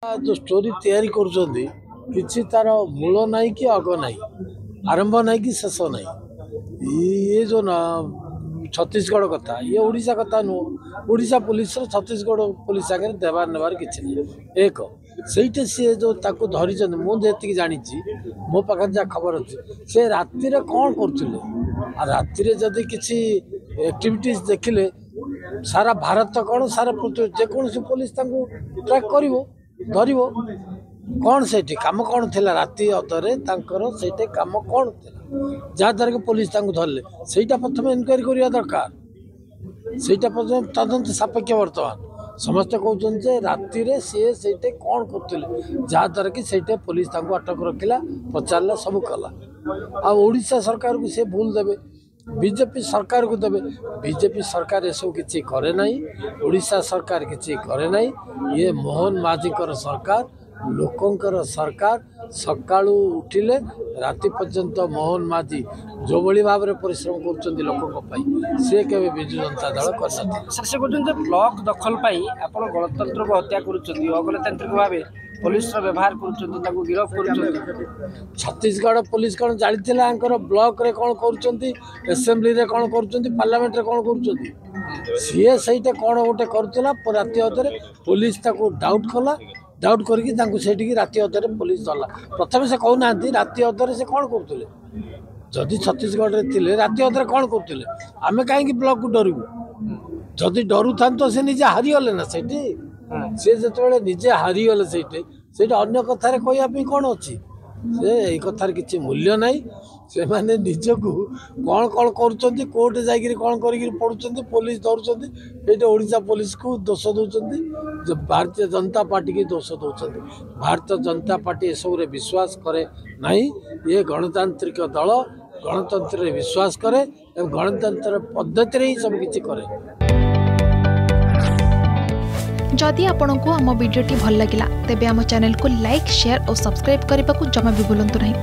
जो स्टोरी तैयारी करुँच कि तार मूल ना कि अग ना आरंभ ना कि शेष ना ये जो छत्तीसगढ़ कथा ये ओडिशा कथा नुह ओडिशा पुलिस छत्तीसगढ़ पुलिस आगे देवार नेबार किसी नहीं एक सहीटे सी जो धरी मुझे जानी मो पाखे जहाँ खबर अच्छी से राति कौन कर राति जदि किसी एक्टिविटीज देखिले सारा भारत कौन सारा पृथ्वी जेकोसी पुलिस ट्रैक कर धर कौन से कम कौन थी राति अधरे से कम कौन थी जहाँद्वारा कि पुलिस धरले सहीटा प्रथम इनक्वारी करवा दरकार सहीटा प्रथम तदंत सापेक्ष बर्तमान समस्ते कहते राति सी से कौन करते जहाँद्वारा कि सहीटे पुलिस अटक रखिला पचारा सब कला आशा सरकार को सी भूल देवे बीजेपी सरकार को देवे बीजेपी सरकार ये सब किसी करे ना ओडिशा सरकार किसी करे ना ये मोहन माझी सरकार लोकंकर सरकार सकाळू उठिले राति पर्यंत मोहन माझी जो भली भाव में परिश्रम कर लोकों सी के विजु जनता दल कर ब्लॉक दखल आप गणतंत्र को हत्या करगणतांत्रिक भाव पुलिस व्यवहार कर गिरफ कर छत्तीसगढ़ पुलिस कौन जानी ब्लॉक रे कौन कर एसेम्बली रे कौन कर पार्लियामेंट रे कौन कर सी सहीटे कौन गोटे करुला राति अधरे पुलिस डाउट कला डाउट करके राति अधरे पुलिस धरला प्रथम से कहना राति अधरे से कौन करुले जदि छत्तीसगढ़ रे थिले राति अधरे कौन करुले आमे कहीं ब्लॉक को डरबू जदि डरू था तो से निजे हारीगले ना से जो निजे हारीगले से अन्य कथार कहवाई कौन अच्छी से यही कथार किसी मूल्य ना से मैंने निजकू कौन कौन कर कोर्ट जाकर कौन कर पढ़ुं पुलिस धरुंच ये ओडिशा पुलिस को दोष दौरान भारतीय जनता पार्टी की दोष दौरान भारतीय जनता पार्टी ये सब विश्वास करे ना ये गणतांत्रिक दल गणतंत्र विश्वास करे गणतंत्र पद्धति ही सब किसी करे। जदि आपंक आम भिडी भल लगा तेब आम चैनल को लाइक शेयर और सब्सक्राइब करने को जमा भी भूलु नहीं।